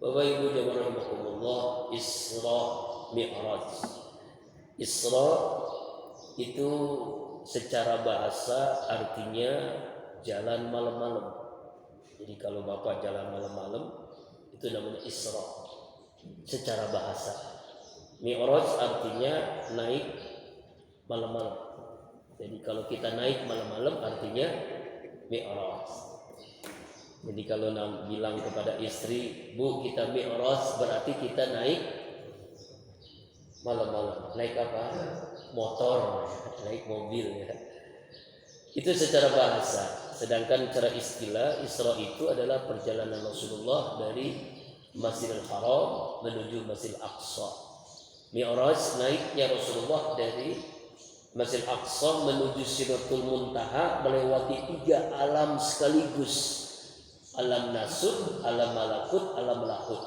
Bapak Ibu jamaah rahimakumullah, Isra Mi'raj. Isra itu secara bahasa artinya jalan malam-malam. Jadi kalau Bapak jalan malam-malam itu namanya Isra secara bahasa. Mi'raj artinya naik malam-malam. Jadi kalau kita naik malam-malam artinya Mi'raj. Jadi kalau bilang kepada istri, Bu kita Mi'raj, berarti kita naik malam-malam. Naik apa? Motor, naik mobil ya. Itu secara bahasa. Sedangkan secara istilah, Isra itu adalah perjalanan Rasulullah dari Masjidil Haram menuju Masjidil Aqsa. Mi'raj naiknya Rasulullah dari Masjidil Aqsa menuju Sidratul Muntaha, melewati 3 alam sekaligus. Alam nasut, alam malakut, alam lahut.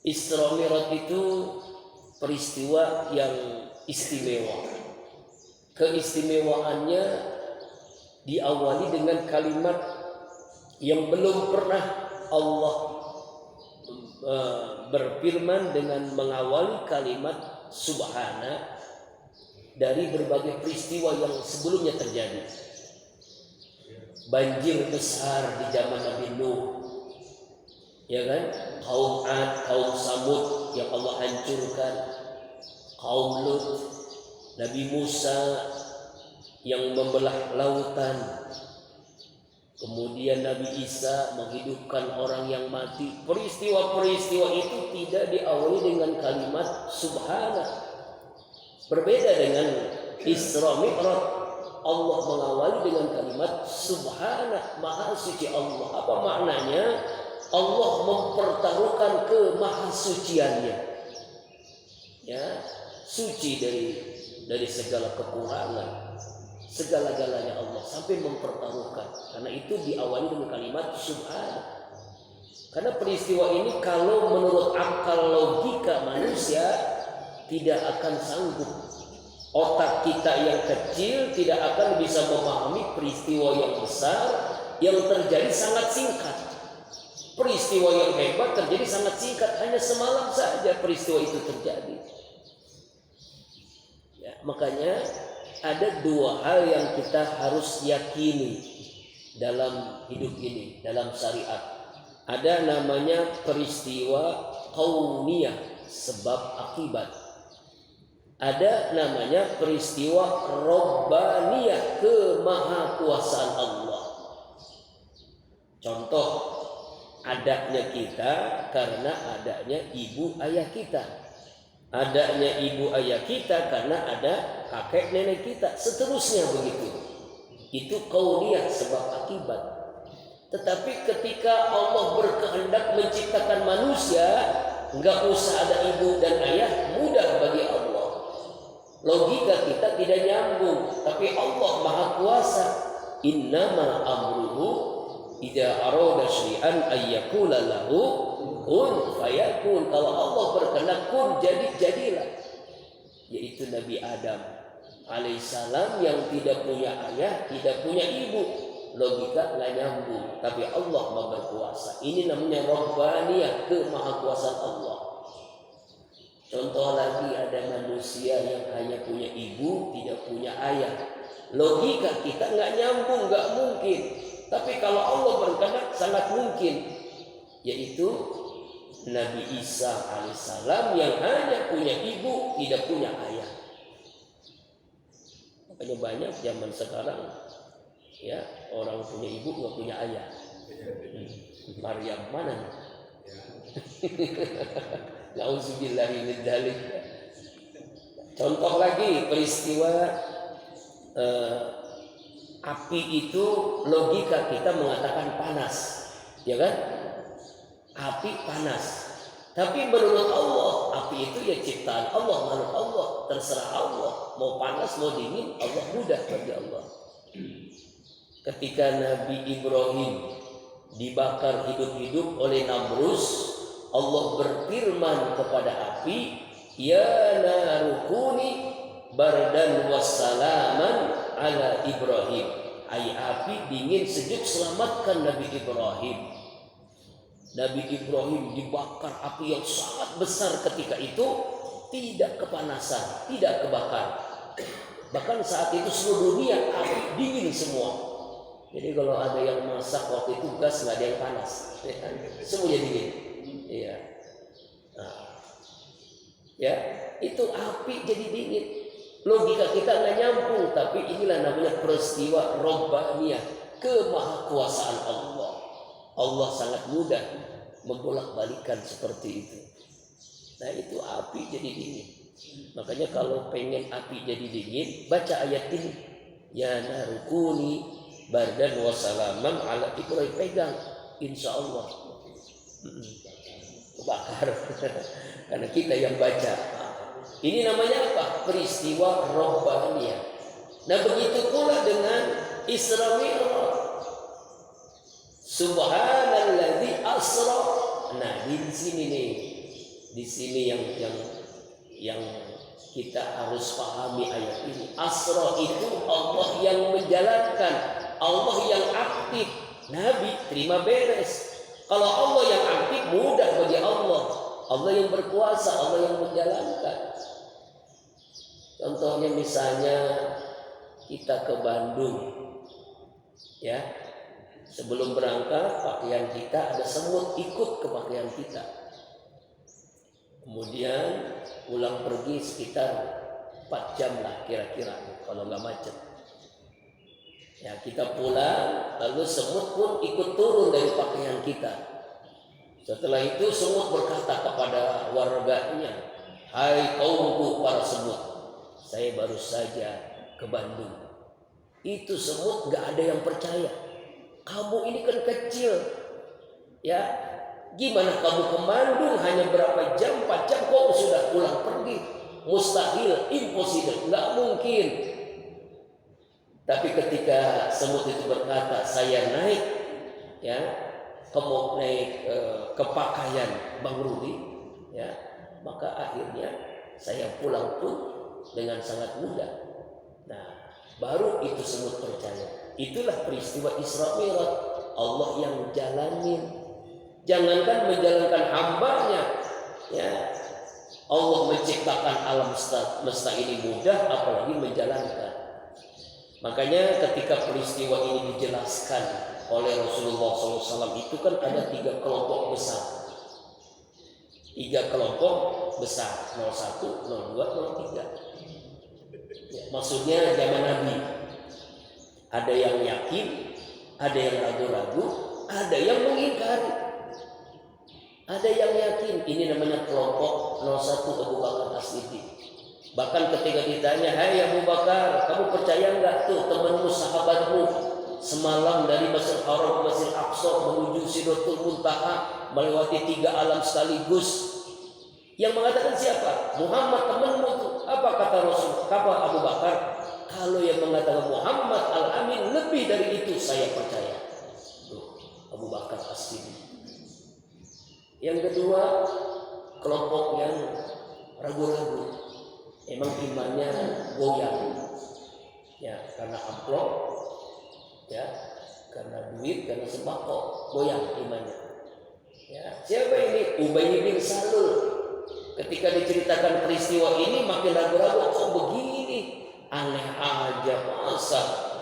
Isra Mi'raj itu peristiwa yang istimewa. Keistimewaannya diawali dengan kalimat yang belum pernah Allah berfirman dengan mengawali kalimat Subhana dari berbagai peristiwa yang sebelumnya terjadi. Banjir besar di zaman Nabi Nuh, ya kan? Kaum Ad, kaum Samud yang Allah hancurkan, kaum Lut, Nabi Musa yang membelah lautan, kemudian Nabi Isa menghidupkan orang yang mati. Peristiwa-peristiwa itu tidak diawali dengan kalimat Subhana. Berbeda dengan Isra Mi'raj, Allah mengawali dengan kalimat Subhana, Maha Suci Allah. Apa maknanya? Allah mempertaruhkan kemahasuciannya, ya, suci dari segala kekurangan, segala-galanya Allah, sampai mempertaruhkan. Karena itu diawali dengan kalimat Subhana. Karena peristiwa ini kalau menurut akal logika manusia tidak akan sanggup. Otak kita yang kecil tidak akan bisa memahami peristiwa yang besar yang terjadi sangat singkat. Peristiwa yang hebat terjadi sangat singkat, hanya semalam saja peristiwa itu terjadi. Ya, makanya ada 2 hal yang kita harus yakini dalam hidup ini, dalam syariat. Ada namanya peristiwa kauniyah, sebab akibat. Ada namanya peristiwa Robbaniyah, kemahakuasaan Allah. Contoh, adanya kita karena adanya ibu ayah kita. Adanya ibu ayah kita karena ada kakek nenek kita. Seterusnya begitu. Itu kauniyah, sebab akibat. Tetapi ketika Allah berkehendak menciptakan manusia, enggak usah ada ibu dan ayah, mudah bagi Allah. Logika kita tidak nyambung, tapi Allah Maha Kuasa. Innama amruhu idza arada syai'an ayyakula lahu kun fayakun. Kalau Allah berkehendak kun, jadilah. Yaitu Nabi Adam alaihissalam yang tidak punya ayah, tidak punya ibu. Logika nggak nyambung, tapi Allah Maha berkuasa. Ini namanya Rabbaniyah, kemahakuasaan Allah. Contoh lagi, ada manusia yang hanya punya ibu, tidak punya ayah. Logika kita nggak nyambung, nggak mungkin. Tapi kalau Allah berkehendak sangat mungkin. Yaitu Nabi Isa alaihissalam yang hanya punya ibu, tidak punya ayah. Makanya banyak zaman sekarang, ya, orang punya ibu nggak punya ayah. Maryam mana nih? Nauzubillahi min dzalik. Contoh lagi peristiwa api itu, logika kita mengatakan panas, ya kan? Api panas. Tapi menurut Allah, api itu ya ciptaan Allah, makhluk Allah, terserah Allah. Mau panas, mau dingin, Allah mudah bagi Allah. Ketika Nabi Ibrahim dibakar hidup-hidup oleh Namrus, Allah berfirman kepada api, ya narukuni bardan wassalaman ala Ibrahim. Hai api, dingin sejuk, selamatkan Nabi Ibrahim. Nabi Ibrahim dibakar api yang sangat besar ketika itu, tidak kepanasan, tidak kebakar. Bahkan saat itu seluruh dunia api dingin semua. Jadi kalau ada yang masak waktu itu gas nggak ada yang panas, ya kan? Semuanya dingin. Iya. Nah, ya itu api jadi dingin. Logika kita nggak nyambung, tapi inilah namanya peristiwa Robbaniyah, kemahakuasaan Allah. Allah sangat mudah membolak-balikan seperti itu. Nah itu api jadi dingin. Makanya kalau pengen api jadi dingin, baca ayat ini. Ya narukuni bardan wa salaman ala Ibrahim. Pegang, insya Allah kebakar. Karena kita yang baca. Ini namanya apa? Peristiwa Robbaniyah. Nah begitu pula dengan Isra Mi'raj. Subhanalladzi asra. Nah di sini nih, di sini yang kita harus pahami ayat ini. Asra itu Allah yang menjalankan, Allah yang aktif. Nabi terima beres. Kalau Allah yang aktif mudah bagi Allah. Allah yang berkuasa, Allah yang menjalankan. Contohnya misalnya kita ke Bandung, ya. Sebelum berangkat, pakaian kita ada semut ikut ke pakaian kita. Kemudian pulang pergi sekitar 4 jam lah kira-kira, kalau nggak macet. Ya kita pulang, lalu semut pun ikut turun dari pakaian kita. Setelah itu semut berkata kepada warganya, "Hai kaumku para semut, saya baru saja ke Bandung." Itu semut nggak ada yang percaya. Kamu ini kan kecil, ya. Gimana kamu ke Bandung hanya berapa jam, 4 jam kok sudah pulang pergi? Mustahil, impossible, nggak mungkin. Tapi ketika semut itu berkata, saya naik, ya, kamu naik ke pakaian Bang Rudi, ya, maka akhirnya saya pulang pun dengan sangat mudah. Nah, baru itu semut percaya. Itulah peristiwa Isra Mi'raj. Allah yang jalanin. Jangankan menjalankan hambanya, ya. Allah menciptakan alam semesta ini mudah, apalagi menjalankan. Makanya ketika peristiwa ini dijelaskan oleh Rasulullah SAW itu kan ada 3 kelompok besar. 3 kelompok besar, 01, 02, 03. Ya, maksudnya zaman Nabi. Ada yang yakin, ada yang ragu-ragu, ada yang mengingkari. Ada yang yakin, ini namanya kelompok 01 Abu Bakar As-Siddiq. Bahkan ketika ditanya, "Hai Abu Bakar, kamu percaya enggak tuh temanmu, sahabatmu semalam dari Masjidil Haram ke Masjidil Aqsa menuju Sidratul Muntaha melewati 3 alam sekaligus?" Yang mengatakan siapa? Muhammad temanmu tuh. Apa kata Rasul? Kata Abu Bakar, kalau yang mengatakan Muhammad Al-Amin lebih dari itu saya percaya. Tuh, Abu Bakar As-Siddiq. Yang kedua, kelompok yang ragu-ragu. Emang imannya goyang. Ya, karena amplop, ya, karena duit, karena sembako, goyang imannya. Ya, siapa ini? Ubay bin Salul. Ketika diceritakan peristiwa ini makin ragu-ragu, kok begini? Aneh aja, masa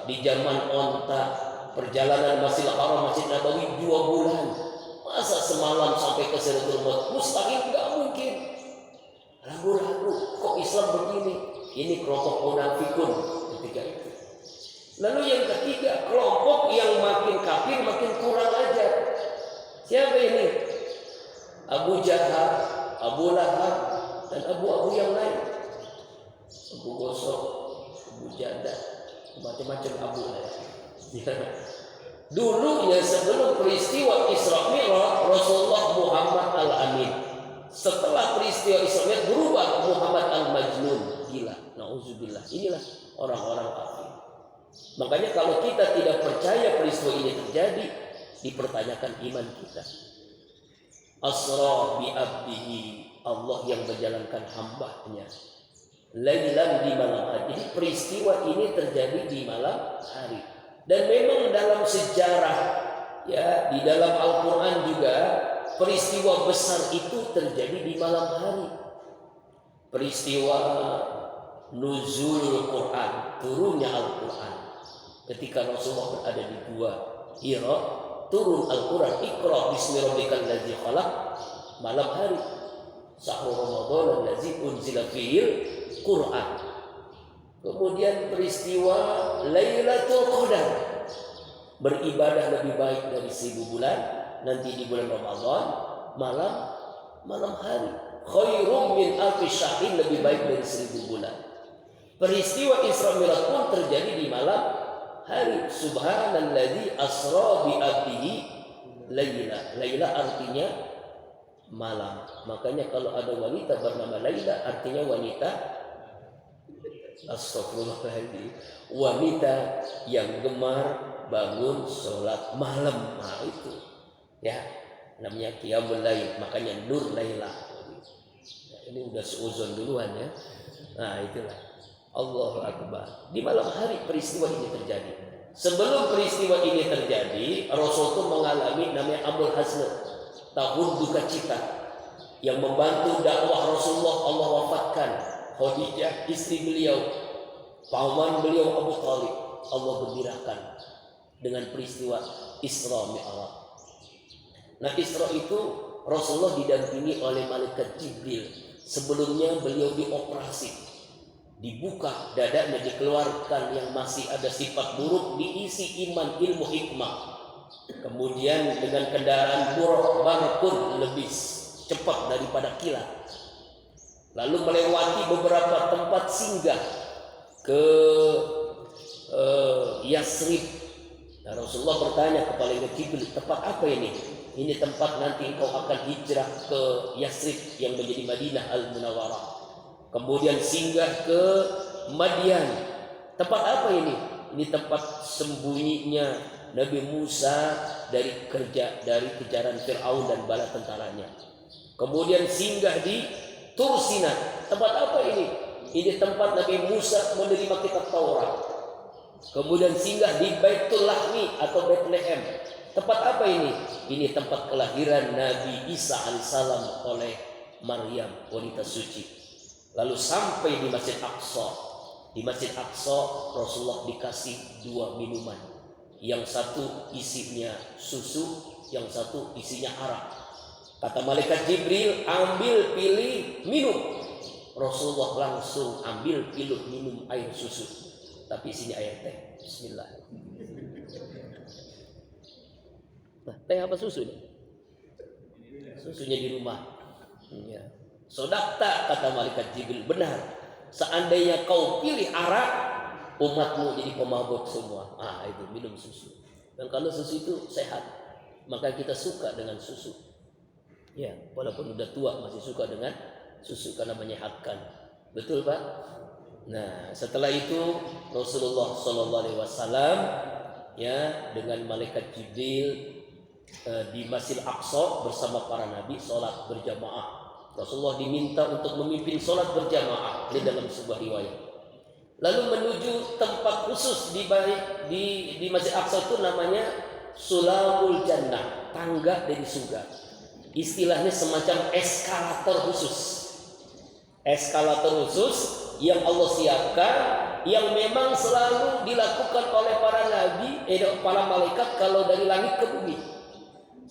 di zaman onta perjalanan Masjidil Haram Masjid Nabawi 2 bulan, masa semalam sampai ke Sidratul Muntaha? Mustahil, nggak mungkin. Ragu-ragu, kok Islam begini? Ini kelompok munafikun ketika itu. Lalu yang ketiga, kelompok yang makin kafir makin kurang ajar. Siapa ini? Abu Jahal, Abu Lahab, dan Abu yang lain. Abu Gosok, Abu Janda, macam-macam Abu lah. Dulu ya sebelum peristiwa Isra Mi'raj, Rasulullah Muhammad Al-Amin. Setelah peristiwa Isra Mi'raj berubah Muhammad Al-Majnun, gila. Nauzubillah. Inilah orang-orang kafir. Makanya kalau kita tidak percaya peristiwa ini terjadi, dipertanyakan iman kita. Asra bi abdihi, Allah yang menjalankan hambanya. Lailan di malam hari. Jadi peristiwa ini terjadi di malam hari. Dan memang dalam sejarah, ya, di dalam Al-Quran juga peristiwa besar itu terjadi di malam hari. Peristiwa nuzul Quran, turunnya Al-Quran. Ketika Rasulullah berada di gua Hira, turun Al-Quran, Iqra bismi rabbikal ladzi khalaq, malam hari. Sahur Ramadan allazi unzila fihil Quran. Kemudian peristiwa Lailatul Qadar, beribadah lebih baik dari 1000 bulan, nanti di bulan Ramadan, malam hari. Khairum min alfi syahrin, lebih baik dari 1000 bulan. Peristiwa Isra Mi'raj pun terjadi di malam hari. Subhanalladzi asra bi abdihi laila. Laila artinya malam. Makanya kalau ada wanita bernama Laila, artinya wanita, astagfirullahaladzim, wanita yang gemar bangun sholat malam. Nah itu ya namanya qiyamul lail, makanya nur Laila. Ini udah seuzon duluan ya. Nah itulah, Allahu Akbar. Di malam hari peristiwa ini terjadi. Sebelum peristiwa ini terjadi, Rasul itu mengalami namanya Amul Hazn, tahun duka cita, yang membantu dakwah Rasulullah. Allah wafatkan Khadijah istri beliau, paman beliau Abu Thalib. Allah gembirakan dengan peristiwa Isra Mi'raj. Nah Isra itu Rasulullah didampingi oleh malaikat Jibril. Sebelumnya beliau dioperasi, dibuka dadanya, dikeluarkan yang masih ada sifat buruk, diisi iman, ilmu, hikmah. Kemudian dengan kendaraan buruk barkun, lebih cepat daripada kilat. Lalu melewati beberapa tempat singgah ke Yasrib. Nah, Rasulullah bertanya kepada Jibril, tempat apa ini? Ini tempat nanti engkau akan hijrah ke Yasrib yang menjadi Madinah Al-Munawwarah. Kemudian singgah ke Madian. Tempat apa ini? Ini tempat sembunyinya Nabi Musa dari kejaran Fir'aun dan bala tentaranya. Kemudian singgah di Tursina. Tempat apa ini? Ini tempat Nabi Musa menerima kitab Taurat. Kemudian singgah di Baitul Lahmi atau Bethlehem. Tempat apa ini? Ini tempat kelahiran Nabi Isa alaihissalam oleh Maryam, wanita suci. Lalu sampai di Masjid Aqsa. Di Masjid Aqsa Rasulullah dikasih 2 minuman. Yang satu isinya susu, yang satu isinya arak. Kata malaikat Jibril, ambil, pilih, minum. Rasulullah langsung ambil, pilih, minum air susu, tapi isinya air teh. Bismillah. Nah, teh apa susu nih? Susunya di rumah. Ya. Sodakta, kata malaikat Jibril, benar. Seandainya kau pilih arak, umatmu jadi pemabuk semua. Ah, itu minum susu. Dan kalau susu itu sehat, maka kita suka dengan susu. Ya, walaupun udah tua masih suka dengan susu karena menyehatkan. Betul, Pak? Nah, setelah itu Rasulullah SAW ya dengan malaikat Jibril di Masjid Aqsa bersama para nabi sholat berjamaah. Rasulullah diminta untuk memimpin sholat berjamaah. Ini dalam sebuah riwayat. Lalu menuju tempat khusus di Masjid Aqsa itu namanya Sulamul Jannah, tangga dari surga. Istilahnya semacam eskalator khusus. Eskalator khusus yang Allah siapkan, yang memang selalu dilakukan oleh para nabi, para malaikat kalau dari langit ke bumi.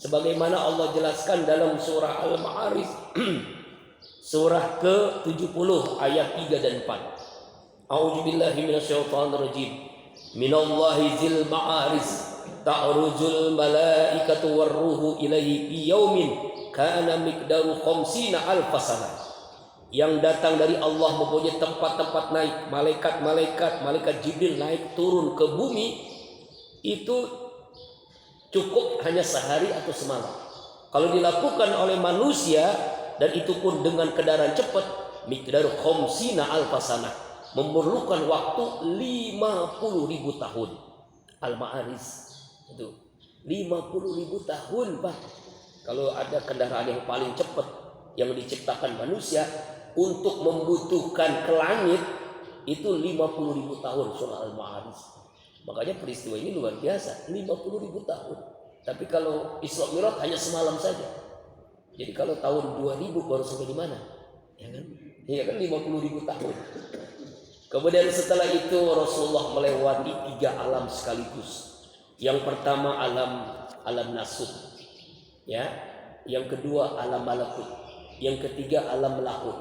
Sebagaimana Allah jelaskan dalam surah Al-Ma'arij surah ke-70 ayat 3 dan 4. A'udzubillahi minasyaitonirrajim. Minallahi zil ma'arij ta'rujul malaikatu warruhu ilaihi fi yaumin kana miqdaru khamsina alfasana. Yang datang dari Allah mempunyai tempat-tempat naik, malaikat Jibril naik turun ke bumi itu cukup hanya sehari atau semalam. Kalau dilakukan oleh manusia dan itu pun dengan kendaraan cepat, miqdaru khamsina alfasana, memerlukan waktu 50.000 tahun. Al-Ma'arij itu 50.000 tahun, Pak. Kalau ada kendaraan yang paling cepat yang diciptakan manusia untuk membutuhkan ke langit itu 50.000 tahun, surah Al-Ma'arij. Makanya peristiwa ini luar biasa, 50.000 tahun. Tapi kalau Isra Mi'raj hanya semalam saja. Jadi kalau tahun 2000 baru sampai di mana? Ya kan? Iya kan 50.000 tahun. Kemudian setelah itu Rasulullah melewati 3 alam sekaligus. Yang pertama alam nasut, ya. Yang kedua alam malakut. Yang ketiga alam melakut.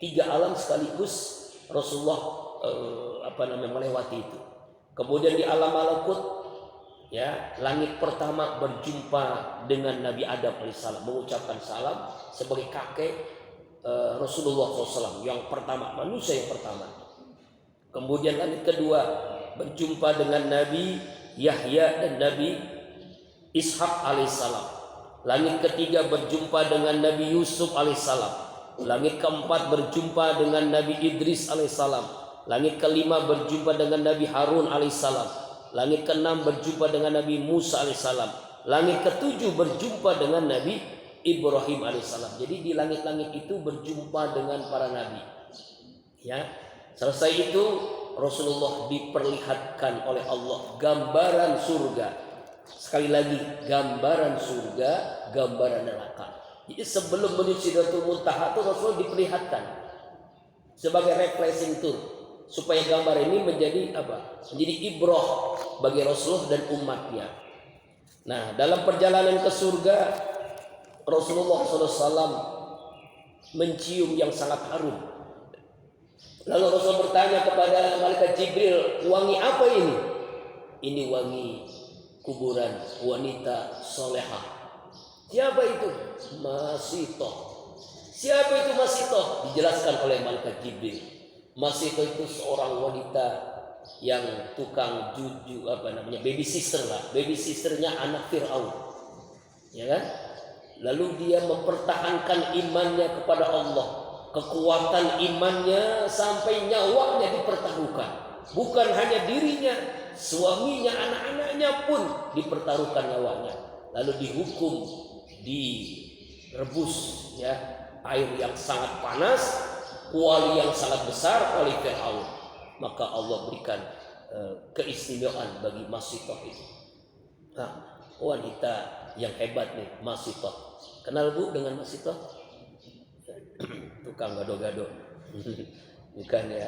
3 alam sekaligus Rasulullah melewati itu. Kemudian di alam malakut, ya, langit pertama berjumpa dengan Nabi Adam alaihissalam, mengucapkan salam sebagai kakek Rasulullah SAW yang pertama, manusia yang pertama. Kemudian langit kedua berjumpa dengan Nabi Yahya dan Nabi Ishak alaihissalam. Langit ketiga berjumpa dengan Nabi Yusuf alaihissalam. Langit keempat berjumpa dengan Nabi Idris alaihissalam. Langit kelima berjumpa dengan Nabi Harun alaihissalam. Langit keenam berjumpa dengan Nabi Musa alaihissalam. Langit ketujuh berjumpa dengan Nabi Ibrahim alaihissalam. Jadi di langit-langit itu berjumpa dengan para nabi. Ya, selesai itu Rasulullah diperlihatkan oleh Allah gambaran surga. Sekali lagi, gambaran surga, gambaran neraka. Jadi sebelum menuju Sidratul Muntaha itu Rasulullah diperlihatkan sebagai refreshing tour, supaya gambar ini menjadi apa? Menjadi ibrah bagi Rasulullah dan umatnya. Nah, dalam perjalanan ke surga, Rasulullah SAW mencium yang sangat harum. Lalu Rasul bertanya kepada malaikat Jibril, wangi apa ini? Ini wangi kuburan wanita solehah. Siapa itu? Masitoh. Siapa itu Masitoh? Dijelaskan oleh malaikat Jibril. Masitoh itu seorang wanita yang tukang baby sister lah. Baby sisternya anak Fir'aun. Ya kan? Lalu dia mempertahankan imannya kepada Allah. Kekuatan imannya sampai nyawanya dipertaruhkan. Bukan hanya dirinya, suaminya, anak-anaknya pun dipertaruhkan nyawanya. Lalu dihukum, direbus, ya, air yang sangat panas, kuali yang sangat besar oleh Fir'aun. Maka Allah berikan keistimewaan bagi Masitoh itu. Nah, wanita yang hebat nih, Masitoh. Kenal Bu dengan Masitoh? Tukang gado-gado. Bukan ya.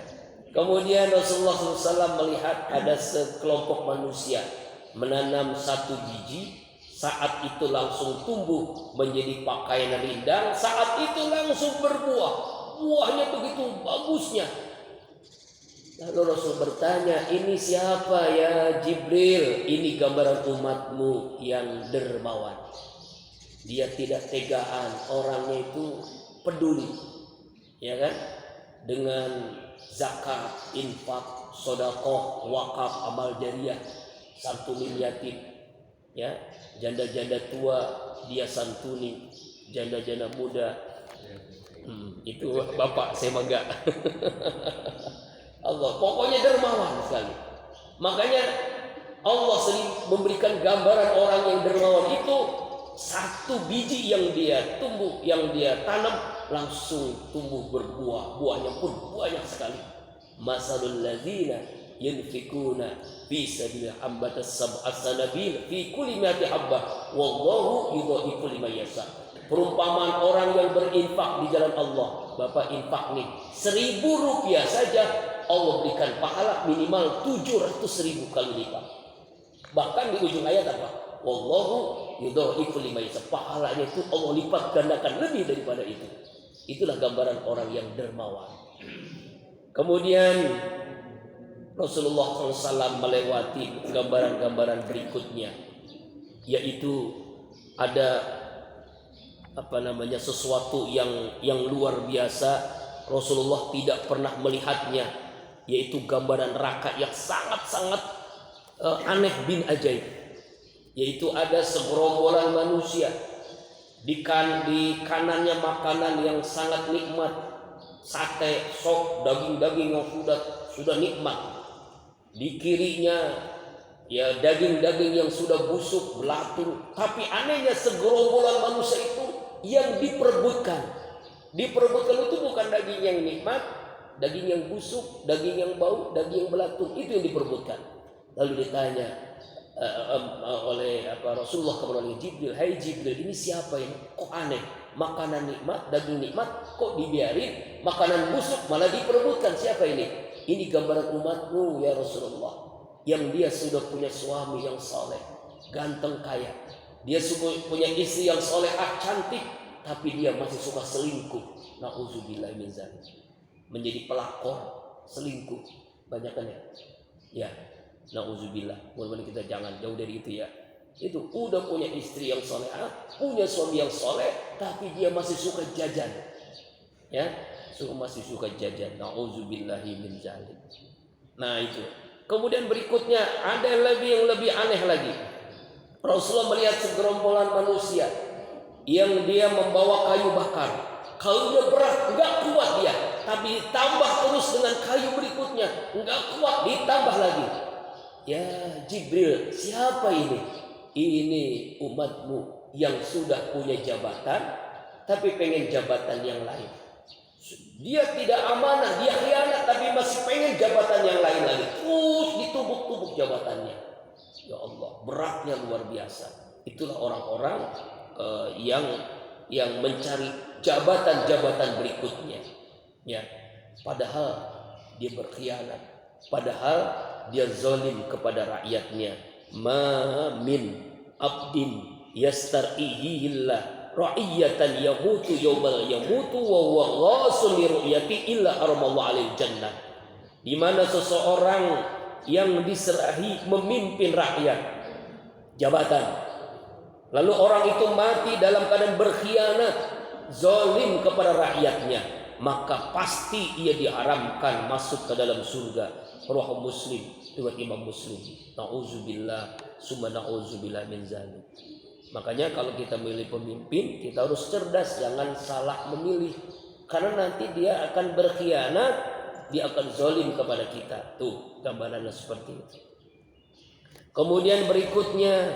Kemudian Rasulullah SAW melihat ada sekelompok manusia menanam satu biji, saat itu langsung tumbuh menjadi pakaian rindang, saat itu langsung berbuah. Buahnya begitu bagusnya. Lalu Rasul bertanya, ini siapa ya Jibril? Ini gambaran umatmu yang dermawan. Dia tidak tegaan, orangnya itu peduli, ya kan? Dengan zakat, infak, sedekah, wakaf, amal jariah, santunin yatim, ya, janda-janda tua dia santuni, janda-janda muda. Itu bapak saya enggak. Allah pokoknya dermawan sekali. Makanya Allah sering memberikan gambaran orang yang dermawan itu, satu biji yang dia tumbuh, yang dia tanam langsung tumbuh berbuah, buahnya pun banyak sekali. Masalul ladzina yunfikuna fi sabilillah ambatas sab'as sanabil fi kulli mi'ati habbah wallahu yudha'ifu liman yasha. Perumpamaan orang yang berinfak di jalan Allah. Bapak infak nih 1.000 rupiah saja, Allah berikan pahala minimal 700.000 kali lipat. Bahkan di ujung ayat apa? Wallahu yudha'ifu liman yasha. Pahalanya itu Allah lipat gandakan lebih daripada itu. Itulah gambaran orang yang dermawan. Kemudian Rasulullah SAW melewati gambaran-gambaran berikutnya, yaitu ada sesuatu yang luar biasa Rasulullah tidak pernah melihatnya, yaitu gambaran neraka yang sangat-sangat aneh bin ajaib. Yaitu ada segerombolan manusia di kanannya makanan yang sangat nikmat, sate, sop, daging-daging yang sudah nikmat. Di kirinya ya daging-daging yang sudah busuk, belatung. Tapi anehnya segerombolan manusia itu yang diperebutkan. Diperebutkan itu bukan daging yang nikmat, daging yang busuk, daging yang bau, daging yang belatung, itu yang diperebutkan. Lalu ditanya, oleh Rasulullah kepada Jibril, "Hai Jibril, ini siapa ini? Kok aneh? Makanan nikmat, daging nikmat, kok dibiarin? Makanan busuk malah diperebutkan. Siapa ini?" "Ini gambaran umatmu ya Rasulullah, yang dia sudah punya suami yang soleh, ganteng, kaya. Dia punya istri yang solehah, cantik, tapi dia masih suka selingkuh. Nauzubillah min zalik." Menjadi pelakor selingkuh banyak kan ya? Ya, nauzubillah. Mudah-mudahan kita jangan jauh dari itu ya. Itu udah punya istri yang solehah, punya suami yang soleh, tapi dia masih suka jajan. Ya, masih suka jajan. Nauzubillahi min zalik. Nah itu. Kemudian berikutnya ada yang lebih aneh lagi. Rasulullah melihat segerombolan manusia yang dia membawa kayu bakar. Kayunya berat, enggak kuat dia, tapi ditambah terus dengan kayu berikutnya, enggak kuat, ditambah lagi. "Ya Jibril, siapa ini?" "Ini umatmu yang sudah punya jabatan, tapi pengen jabatan yang lain. Dia tidak amanah, dia khianat, tapi masih pengen jabatan yang lain lagi. Terus ditumbuk-tumbuk jabatannya." Ya Allah, beratnya luar biasa. Itulah orang-orang yang mencari jabatan-jabatan berikutnya. Ya, padahal dia berkhianat, padahal dia zalim kepada rakyatnya. "Ma min abdin yastar'ihillah ra'iyatan yamutu yawmal yamutu wa huwa ghasul li ru'yati illa aramallahu alil jannah." Di mana seseorang yang diserahi memimpin rakyat, jabatan, lalu orang itu mati dalam keadaan berkhianat, zalim kepada rakyatnya, maka pasti ia diharamkan masuk ke dalam surga. Rawahu Muslim, riwayat Imam Muslim. Nauzubillah, summa nauzubillah min zalik. Makanya kalau kita memilih pemimpin, kita harus cerdas, jangan salah memilih, karena nanti dia akan berkhianat, dia akan zalim kepada kita. Tuh gambarannya seperti itu. Kemudian berikutnya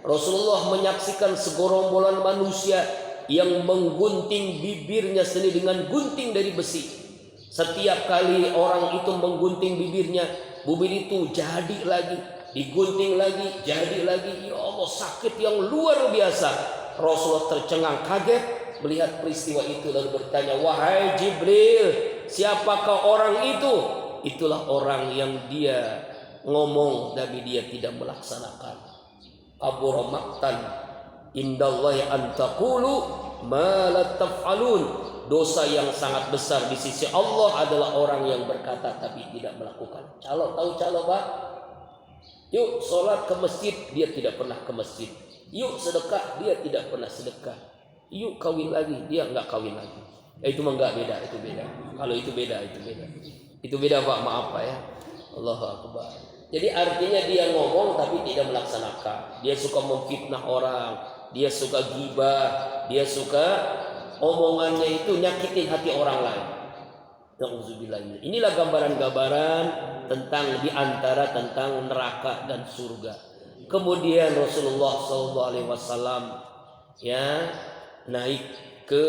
Rasulullah menyaksikan segerombolan manusia yang menggunting bibirnya sendiri dengan gunting dari besi. Setiap kali orang itu menggunting bibirnya, bibir itu jadi lagi, digunting lagi, jadi lagi. Ya Allah, sakit yang luar biasa. Rasulullah tercengang kaget melihat peristiwa itu, lalu bertanya, "Wahai Jibril, siapakah orang itu?" Itulah orang yang dia ngomong tapi dia tidak melaksanakan. "Kabura maqtan indallahi an taqulu ma la taf'alun." Dosa yang sangat besar di sisi Allah adalah orang yang berkata tapi tidak melakukan. Tahu Pak? Yuk sholat ke masjid, dia tidak pernah ke masjid. Yuk sedekah, dia tidak pernah sedekah. Yuk kawin lagi, dia enggak kawin lagi. Itu mah enggak beda, itu beda. Kalau itu beda, itu beda. Itu beda Pak, maaf Pak ya. Allahu Akbar. Jadi artinya dia ngomong tapi tidak melaksanakan. Dia suka memfitnah orang, dia suka ghibah, dia suka omongannya itu nyakitin hati orang lain. Nauzubillah. Inilah gambaran-gambaran tentang diantara tentang neraka dan surga. Kemudian Rasulullah SAW ya naik ke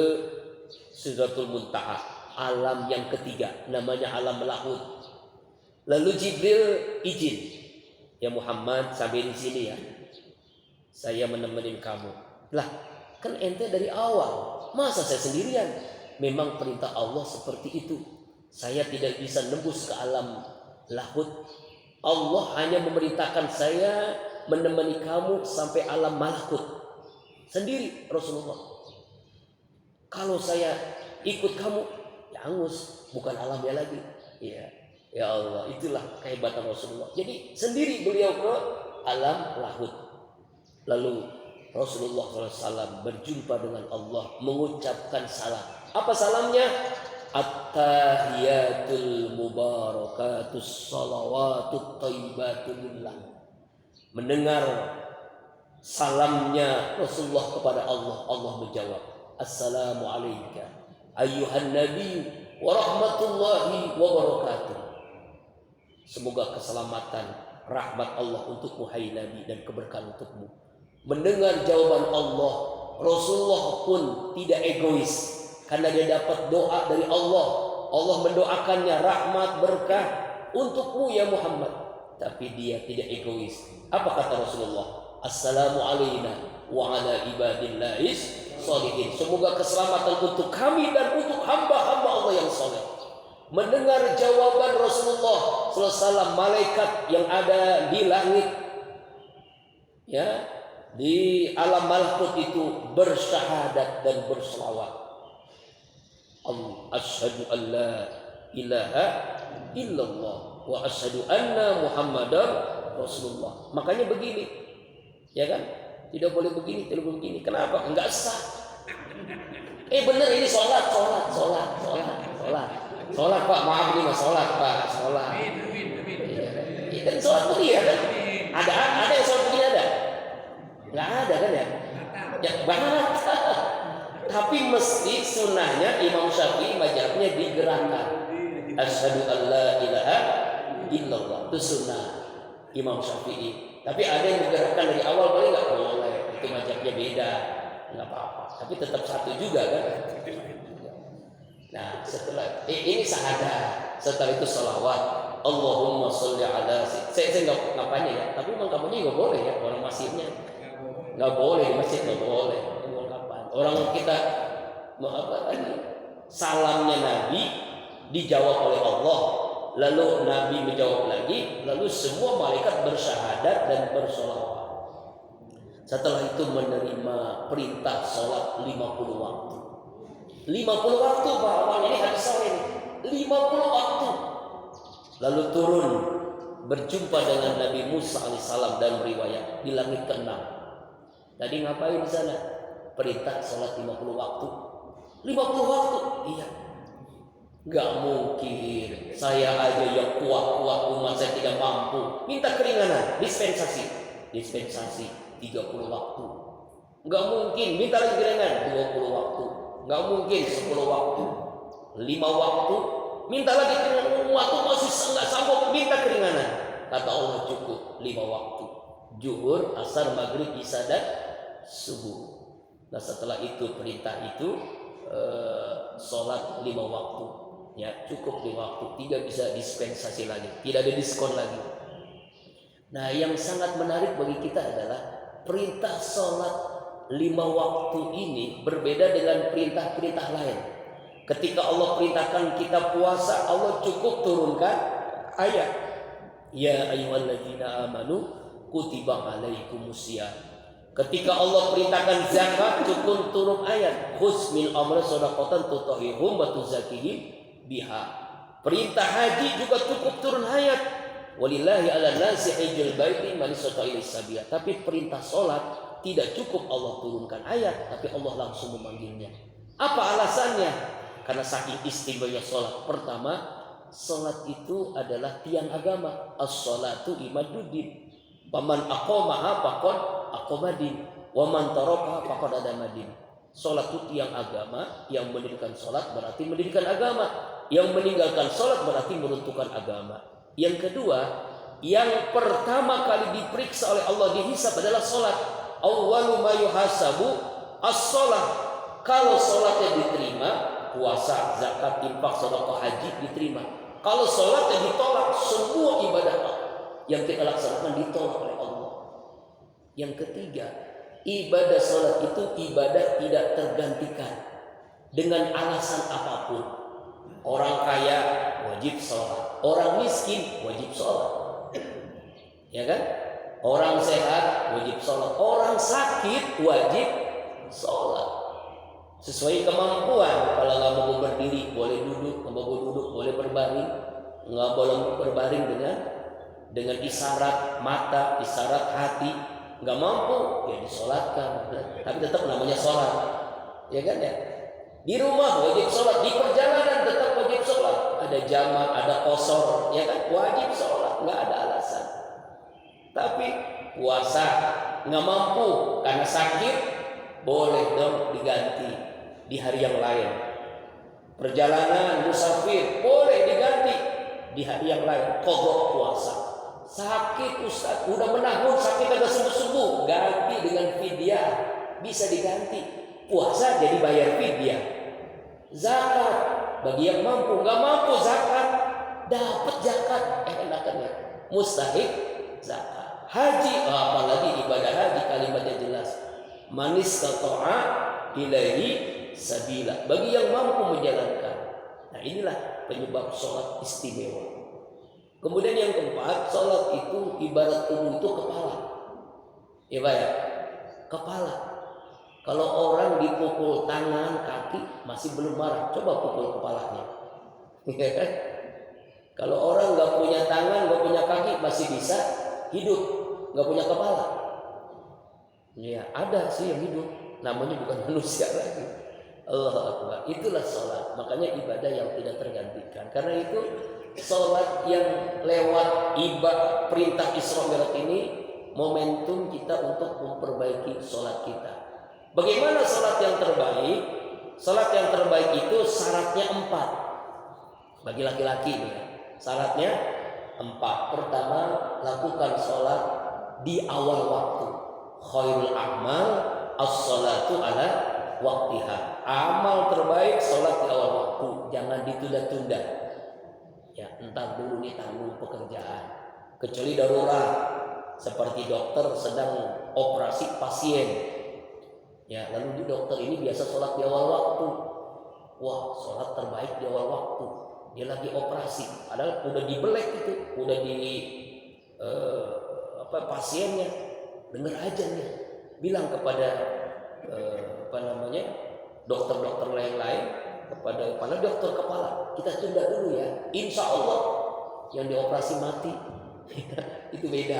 Sidratul Muntaha, alam yang ketiga, namanya alam lahud. Lalu Jibril izin, "Ya Muhammad, sampai di sini ya, saya menemani kamu." Lah, kan ente dari awal, masa saya sendirian? Memang perintah Allah seperti itu. Saya tidak bisa nembus ke alam lahud. Allah hanya memerintahkan saya menemani kamu sampai alam malakut. Sendiri Rasulullah. Kalau saya ikut kamu, ya angus, bukan alamnya lagi. Ya Allah, itulah kehebatan Rasulullah. Jadi sendiri beliau ke alam lahud. Lalu Rasulullah SAW berjumpa dengan Allah, mengucapkan salam. Apa salamnya? At-tahiyatul mubarakatus salawatut thayyibatul lillah. Mendengar salamnya Rasulullah kepada Allah, Allah menjawab, "Assalamu alayka ayyuhan nabiy wa rahmatullahi wa barakatuh." Semoga keselamatan, rahmat Allah untukmu hai Nabi, dan keberkahan untukmu. Mendengar jawaban Allah, Rasulullah pun tidak egois, karena dia dapat doa dari Allah. Allah mendoakannya rahmat berkah untukmu ya Muhammad. tapi dia tidak egois. Apa kata Rasulullah? Assalamu alayna wa ala ibadillahis sholihin. Semoga keselamatan untuk kami dan untuk hamba-hamba Allah yang soleh. Mendengar jawaban Rasulullah SAW, malaikat yang ada di langit, ya, di alam malakut itu bersyahadat dan berselawat. Asyhadu an la ilaha illallah wa asyhadu anna Muhammadar Rasulullah. Makanya begini, ya kan? Tidak boleh begini, tidak boleh begini. Kenapa? Enggak sah. Benar ini sholat. Sholat Pak, maaf ini mas sholat Pak, sholat. Iya kan sholat begini ya kan? Ada yang sholat begini ada? Nggak ada kan ya? Ya banget. Tapi mesti sunnahnya Imam Syafi'i mazhabnya digerakkan. Asyhadu an la ilaha illallah, itu sunnah Imam Syafi'i. Tapi ada yang digerakkan dari awal, boleh nggak? Boleh. Itu mazhabnya beda, nggak apa-apa. Tapi tetap satu juga kan? Nah, setelah ini syahadat, setelah itu salawat. Allahumma sholli ala. Saya nggak ngapain ya, tapi memang kampanye nggak boleh ya, orang masjidnya nggak boleh, di masjid nggak boleh. Orang kita apa tadi? Salamnya Nabi dijawab oleh Allah, lalu Nabi menjawab lagi, lalu semua malaikat bersyahadat dan bersolawat. Setelah itu menerima perintah sholat 50 waktu. 50 waktu Pak Awan, ini hadis sahih. 50 waktu. Lalu turun berjumpa dengan Nabi Musa alaihissalam dan riwayat di langit ke-6. Tadi ngapain di sana? Perintah sholat 50 waktu. 50 waktu? Iya. Gak mungkin. Saya aja yang kuat-kuat, umat saya tidak mampu. Minta keringanan, dispensasi 30 waktu. Gak mungkin. Minta lagi keringanan 20 waktu. Gak mungkin 10 waktu, 5 waktu, minta lagi keringanan, waktu masih nggak sanggup, minta keringanan. Kata Allah cukup 5 waktu, zuhur, asar, maghrib, isya dan subuh. Nah setelah itu perintah itu sholat 5 waktu, ya cukup 5 waktu, tidak bisa dispensasi lagi, tidak ada diskon lagi. Nah yang sangat menarik bagi kita adalah perintah sholat 5 waktu ini berbeda dengan perintah-perintah lain. Ketika Allah perintahkan kita puasa, Allah cukup turunkan ayat. Ya ayyuhalladzina amanu kutiba alaikumusiyam. Ketika Allah perintahkan zakat, cukup turun ayat. Khudz min amri shadaqatan tutahhirhum wa tuzakkihim biha. Perintah haji juga cukup turun ayat. Walillahi 'alan nasi hajjul baiti man istata'a ilaihi sabila. Tapi perintah salat tidak cukup Allah turunkan ayat, tapi Allah langsung memanggilnya. Apa alasannya? Karena saking istimewanya sholat. Pertama, sholat itu adalah tiang agama. As-sholatu imaduddin. Paman aqamaha faqad aqamadin. Wa man tarakaha faqad adamadin. Sholat itu tiang agama. Yang mendirikan sholat berarti mendirikan agama. Yang meninggalkan sholat berarti meruntuhkan agama. Yang kedua, yang pertama kali diperiksa oleh Allah, dihisab adalah sholat. Awwalu ma yuhasabu as-shalah. Kalau salatnya diterima, puasa, zakat, infak, sedekah, haji diterima. Kalau salatnya ditolak, semua ibadah yang kita laksanakan ditolak oleh Allah. Yang ketiga, ibadah salat itu ibadah tidak tergantikan dengan alasan apapun. Orang kaya wajib salat, orang miskin wajib salat. Ya kan? Orang sehat wajib sholat, orang sakit wajib sholat sesuai kemampuan. Kalau nggak mau berdiri boleh duduk, nggak mau duduk boleh berbaring, nggak boleh berbaring dengan isyarat mata, isyarat hati. Nggak mampu ya disolatkan, tapi tetap namanya sholat, ya kan ya. Di rumah wajib sholat, di perjalanan tetap wajib sholat. Ada jamak, ada qashar, ya kan, wajib sholat, nggak ada alasan. Tapi puasa nggak mampu karena sakit, boleh dong diganti di hari yang lain. Perjalanan musafir boleh diganti di hari yang lain. Qadha puasa. Sakit Ustaz, udah menahun sakit agak sembuh-sembuh, ganti dengan fidyah, bisa diganti. Puasa jadi bayar fidyah. Zakat bagi yang mampu, nggak mampu zakat dapat zakat, enakan ya. mustahik zakat. Haji, apalagi ibadah haji, kalimatnya jelas. Manis tata'a ilaihi sabila, bagi yang mampu menjalankan. Nah, inilah penyebab sholat istimewa. Kemudian yang keempat, sholat itu ibarat tubuh itu kepala. Ya Pak ya, kepala. Kalau orang dipukul tangan, kaki masih belum marah, coba pukul kepalanya. Kalau orang nggak punya tangan, nggak punya kaki masih bisa hidup, nggak punya kepala. Ya ada sih yang hidup, namanya bukan manusia lagi. Allahu Akbar. Itulah sholat. Makanya ibadah yang tidak tergantikan. Karena itu sholat yang lewat ibadah perintah Isra Mi'raj ini momentum kita untuk memperbaiki sholat kita. Bagaimana sholat yang terbaik? Sholat yang terbaik itu syaratnya 4 bagi laki-laki nih. Syaratnya 4. Pertama, lakukan sholat di awal waktu. Khairul a'mal as-sholatu ala waktiha. Amal terbaik sholat di awal waktu, jangan ditunda-tunda. Ya, entar dulu nih tanggung pekerjaan. Kecuali darurat, seperti dokter sedang operasi pasien. Ya, lalu dokter ini biasa sholat di awal waktu. Wah, sholat terbaik di awal waktu. Dia lagi operasi, padahal udah dibelek itu, udah di pasiennya. Dengar aja nih, bilang kepada dokter-dokter lain kepada dokter kepala, kita tunda dulu ya, insya Allah yang dioperasi mati. Itu beda.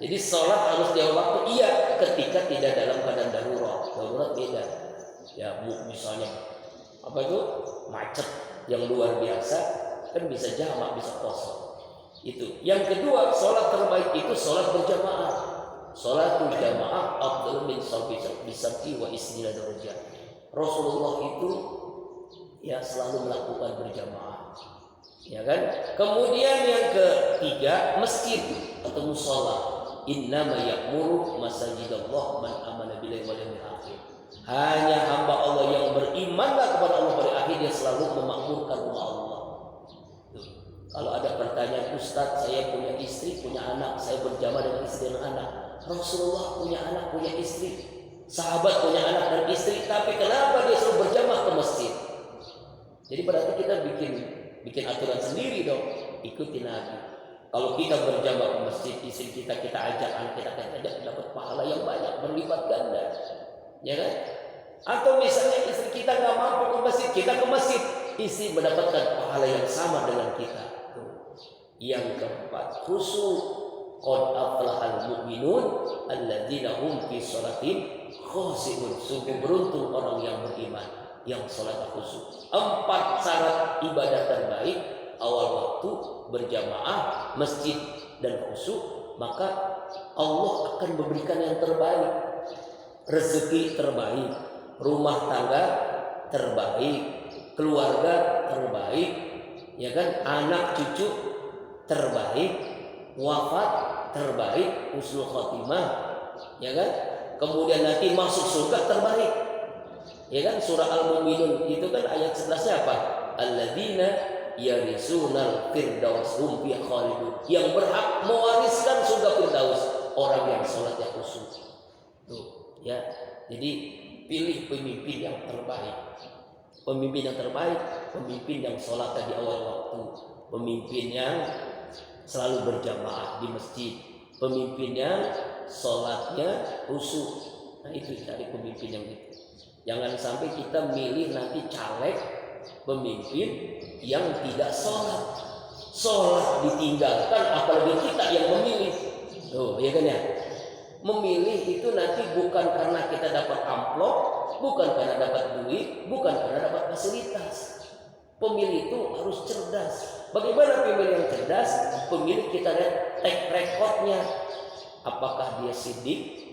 Jadi sholat harus di awal waktu, iya, ketika tidak dalam keadaan darurat beda. Ya misalnya macet yang luar biasa, kan bisa jamak, bisa kosong. Itu. Yang kedua, sholat terbaik itu sholat berjamaah. Sholatul jamaah afdalu min sab'i wa isnina darajat. Rasulullah itu ya selalu melakukan berjamaah. Ya kan? Kemudian yang ketiga, masjid atau mushola. Innama ya'muru masajidallah man amana billahi wal yawmil akhir. Hanya hamba Allah yang berimanlah kepada Allah pada akhir, dia selalu memakmurkan rumah Allah. Kalau ada pertanyaan, Ustaz, saya punya istri, punya anak, saya berjamaah dengan istri dan anak. Rasulullah punya anak, punya istri, sahabat punya anak dan istri, tapi kenapa dia selalu berjamaah ke masjid? Jadi berarti kita bikin aturan sendiri dong, ikuti Nabi. Kalau kita berjamaah ke masjid, istri kita ajak, anak kita ajak, dapat pahala yang banyak, berlipat ganda, ya kan? Atau misalnya istri kita nggak mampu ke masjid, kita ke masjid, istri mendapatkan pahala yang sama dengan kita. Yang keempat, khusyuk. Qad aflahal mu'minun alladzina hum fi sholatin khashi'un. Sungguh beruntung orang yang beriman yang sholat khusyuk. 4 syarat ibadah terbaik, awal waktu, berjamaah, masjid dan khusyuk, maka Allah akan memberikan yang terbaik. Rezeki terbaik, rumah tangga terbaik, keluarga terbaik, ya kan, anak cucu terbaik, wafat terbaik, husnul khotimah, ya kan? Kemudian nanti masuk surga terbaik. Ya kan, surah Al-Mu'minun itu kan ayat 11-nya apa? Alladzina yarisunal firdaus hum fiha khalidun. Yang berhak mewariskan surga firdaus orang yang salatnya khusyuk. Tuh, ya. Jadi pilih pemimpin yang terbaik. Pemimpin yang terbaik, pemimpin yang salatnya di awal waktu, pemimpin yang selalu berjamaah di masjid, pemimpinnya sholatnya khusyuk. Nah itu cari pemimpin yang itu. Jangan sampai kita milih nanti caleg pemimpin yang tidak sholat ditinggalkan, apalagi kita yang memilih. Oh ya kan ya, memilih itu nanti bukan karena kita dapat amplop, bukan karena dapat duit, bukan karena dapat fasilitas. Pemilih itu harus cerdas. Bagaimana pemilih yang cerdas? Pemilih kita lihat track recordnya. Apakah dia sidik,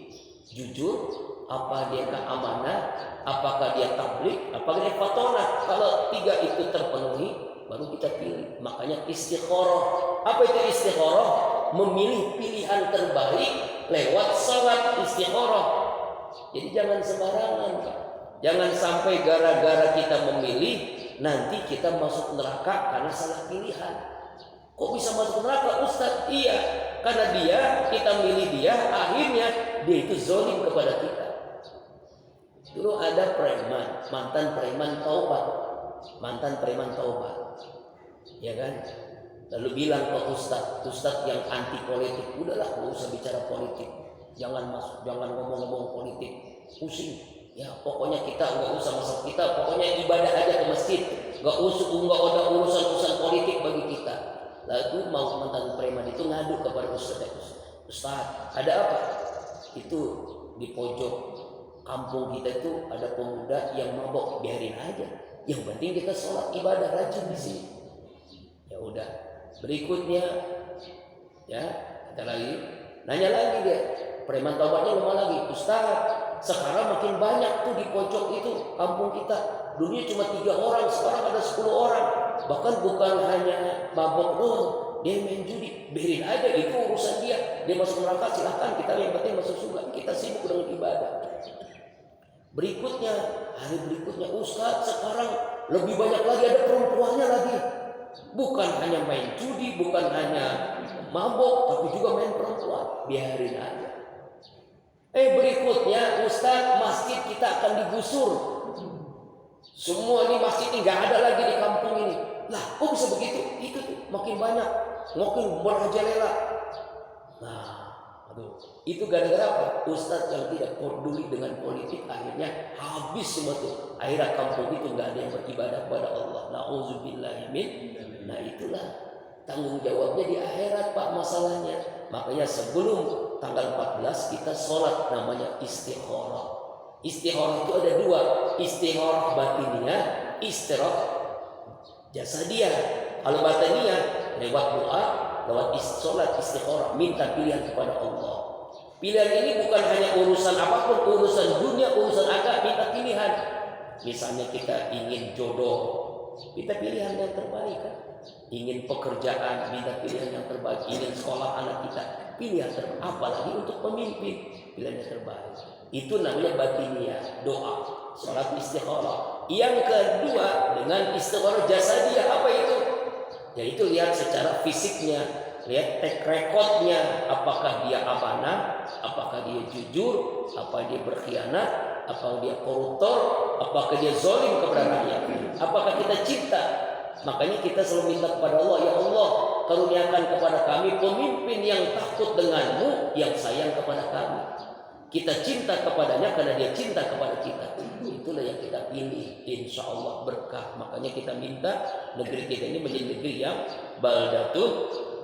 jujur, apa dia amanah, apakah dia tablik, apakah dia fatonah. Kalau 3 itu terpenuhi, baru kita pilih. Makanya istikharah. Apa itu istikharah? Memilih pilihan terbaik lewat salat istikharah. Jadi jangan sembarangan, Pak. Jangan sampai gara-gara kita memilih nanti kita masuk neraka karena salah pilihan. Kok bisa masuk neraka Ustaz? Iya, karena kita milih dia, akhirnya dia itu zolim kepada kita. Dulu ada preman, mantan preman taubat, ya kan? Lalu bilang ke Ustaz yang anti politik, udahlah nggak usah bicara politik, jangan ngomong-ngomong politik, pusing. Ya pokoknya kita nggak usah masuk kita, pokoknya ibadah aja ke masjid, nggak ada urusan politik bagi kita. Lalu mau mantan preman itu ngadu kepada Ustaz, ada apa? Itu di pojok kampung kita itu ada pemuda yang mabok, biarin aja. Yang penting kita sholat ibadah rajin di sini. Ya udah. Berikutnya, ya kita lagi nanya lagi dia, preman taubatnya ngomong lagi, Ustaz, sekarang makin banyak tuh di pojok itu kampung kita. Dulunya cuma 3 orang, sekarang ada 10 orang. Bahkan bukan hanya mabok doang, dia main judi, biarin aja, itu urusan dia. Dia masuk neraka silahkan, kita yang penting masuk surga. Kita sibuk dengan ibadah. Berikutnya, hari berikutnya, Ustaz, sekarang lebih banyak lagi, ada perempuannya lagi. Bukan hanya main judi, bukan hanya mabok, tapi juga main perempuan. Biarin aja. Berikutnya, Ustaz, masjid kita akan digusur. Semua ini masjid ini nggak ada lagi di kampung ini. Lah, kok bisa begitu? Itu tuh makin banyak, makin merajalela. Nah, itu gara-gara apa? Ustadz yang tidak peduli dengan politik, akhirnya habis semua tuh. Akhirnya kampung itu nggak ada yang beribadah kepada Allah. Nauzubillahimin. Nah itulah tanggung jawabnya di akhirat Pak masalahnya. Makanya sebelum tanggal 14 kita sholat namanya istikharah. Istikharah itu ada 2, istikharah batiniyah, istikharah jasadiyah. Kalau batiniyah lewat doa, lewat sholat istikharah, minta pilihan kepada Allah. Pilihan ini bukan hanya urusan apapun, urusan dunia, urusan agama, minta pilihan. Misalnya kita ingin jodoh, minta pilihan yang terbaik kan? Ingin pekerjaan, minta pilihan yang terbaik. Ingin sekolah anak kita, pilihan terbaik. Apalagi untuk pemimpin, pilihan yang terbaik. Itu namanya batiniyah, doa, sholat istikharah. Yang kedua dengan istikharah jasadiyah, apa itu? Yaitu lihat secara fisiknya, lihat track recordnya, apakah dia amanah, apakah dia jujur, apa dia berkhianat, apakah dia koruptor, apakah dia zalim kepada rakyat, apakah kita cinta. Makanya kita selalu minta kepada Allah, ya Allah, karuniakan kepada kami pemimpin yang takut denganmu, yang sayang kepada kami. Kita cinta kepadanya karena dia cinta kepada kita. Itulah yang kita pilih, insya Allah berkah. Makanya kita minta negeri kita ini menjadi negeri yang baldatun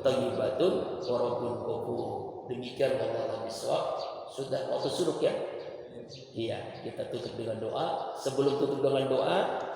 thayyibatun wa rabbun ghafur. Demikian wallahu a'lam. Sudah waktu suruk ya? Iya, kita tutup dengan doa. Sebelum tutup dengan doa,